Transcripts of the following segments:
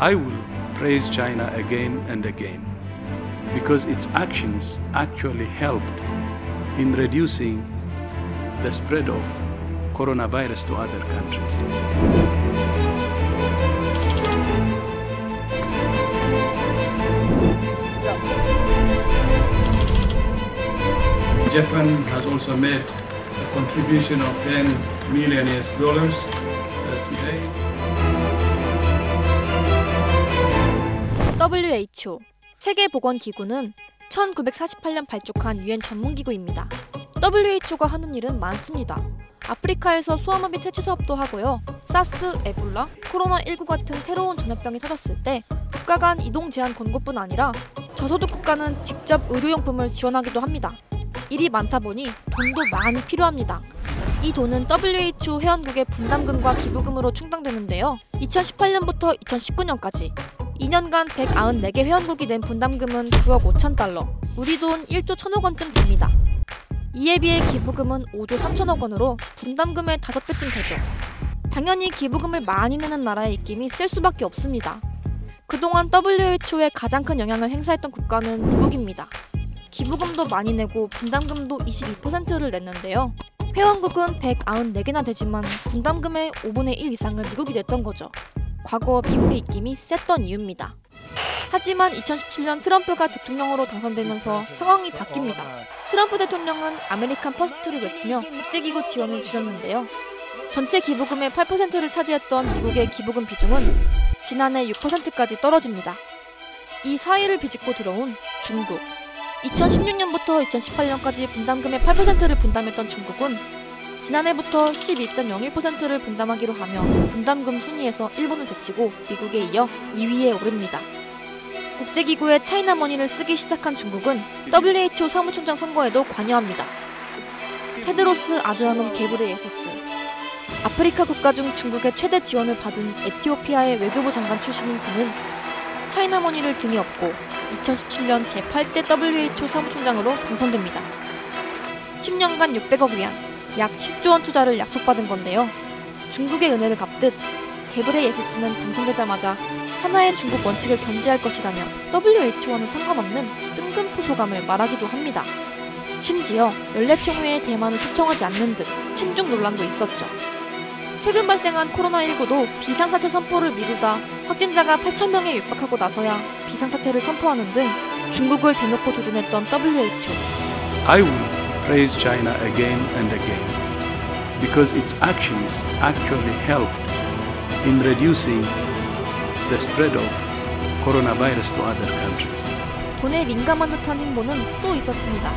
I will praise China again and again because its actions actually helped in reducing the spread of coronavirus to other countries. Japan has also made a contribution of $10 million today. WHO 세계보건기구는 1948년 발족한 유엔 전문기구입니다. WHO가 하는 일은 많습니다. 아프리카에서 소아마비 퇴치 사업도 하고요. 사스, 에볼라, 코로나19 같은 새로운 전염병이 터졌을 때 국가 간 이동 제한 권고뿐 아니라 저소득 국가는 직접 의료용품을 지원하기도 합니다. 일이 많다 보니 돈도 많이 필요합니다. 이 돈은 WHO 회원국의 분담금과 기부금으로 충당되는데요. 2018년부터 2019년까지 2년간 194개 회원국이 낸 분담금은 9억 5천 달러, 우리 돈 1조 1천억 원쯤 됩니다. 이에 비해 기부금은 5조 3천억 원으로 분담금의 5배쯤 되죠. 당연히 기부금을 많이 내는 나라의 입김이 셀 수밖에 없습니다. 그동안 WHO에 가장 큰 영향을 행사했던 국가는 미국입니다. 기부금도 많이 내고 분담금도 22%를 냈는데요. 회원국은 194개나 되지만 분담금의 5분의 1 이상을 미국이 냈던 거죠. 과거 미국의 입김이 셌던 이유입니다. 하지만 2017년 트럼프가 대통령으로 당선되면서 상황이 바뀝니다. 트럼프 대통령은 아메리칸 퍼스트를 외치며 국제기구 지원을 줄였는데요. 전체 기부금의 8%를 차지했던 미국의 기부금 비중은 지난해 6%까지 떨어집니다. 이 사이를 비집고 들어온 중국. 2016년부터 2018년까지 분담금의 8%를 분담했던 중국은 지난해부터 12.01%를 분담하기로 하며 분담금 순위에서 일본을 제치고 미국에 이어 2위에 오릅니다. 국제기구의 차이나머니를 쓰기 시작한 중국은 WHO 사무총장 선거에도 관여합니다. 테드로스 아드하놈 게브레예수스. 아프리카 국가 중 중국의 최대 지원을 받은 에티오피아의 외교부 장관 출신인 그는 차이나머니를 등에 업고 2017년 제8대 WHO 사무총장으로 당선됩니다. 10년간 600억 위안, 약 10조 원 투자를 약속받은 건데요. 중국의 은혜를 갚듯 게브레예수스는 당선되자마자 하나의 중국 원칙을 견지할 것이라며 WHO와는 상관없는 뜬금포 소감을 말하기도 합니다. 심지어 연례총회에 대만을 초청하지 않는 등 친중 논란도 있었죠. 최근 발생한 코로나19도 비상사태 선포를 미루다 확진자가 8,000명에 육박하고 나서야 비상사태를 선포하는 등 중국을 대놓고 두둔했던 WHO. I will praise China again and again because its actions actually helped in reducing the spread of coronavirus to other countries. 돈에 민감한 듯한 행보는 또 있었습니다.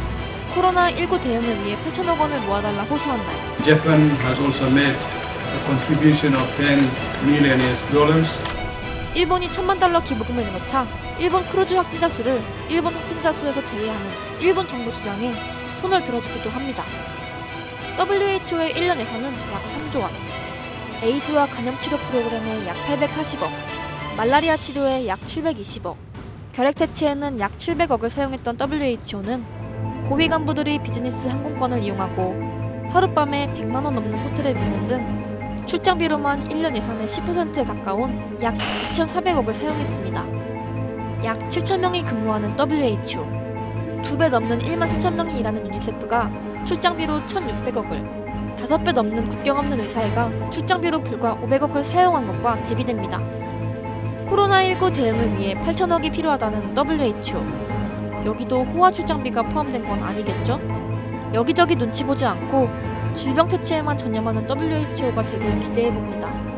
코로나19 대응을 위해 8천억 원을 모아달라 호소한 날. Japan has also made a contribution of $10 million. 일본이 1,000만 달러 기부금을 내놓자 일본 크루즈 확진자 수를 일본 확진자 수에서 제외하는 일본 정부 주장에 손을 들어주기도 합니다. WHO의 1년 예산은 약 3조 원, 에이즈와 간염치료 프로그램에 약 840억, 말라리아 치료에 약 720억, 결핵 퇴치에는 약 700억을 사용했던 WHO는 고위 간부들이 비즈니스 항공권을 이용하고 하룻밤에 100만 원 넘는 호텔에 묵는 등 출장비로만 1년 예산의 10%에 가까운 약 2,400억을 사용했습니다. 약 7,000명이 근무하는 WHO, 2배 넘는 14,000명이 일하는 유니세프가 출장비로 1,600억을, 5배 넘는 국경 없는 의사회가 출장비로 불과 500억을 사용한 것과 대비됩니다. 코로나19 대응을 위해 8,000억이 필요하다는 WHO. 여기도 호화 출장비가 포함된 건 아니겠죠? 여기저기 눈치 보지 않고 질병 퇴치에만 전념하는 WHO가 되길 기대해봅니다.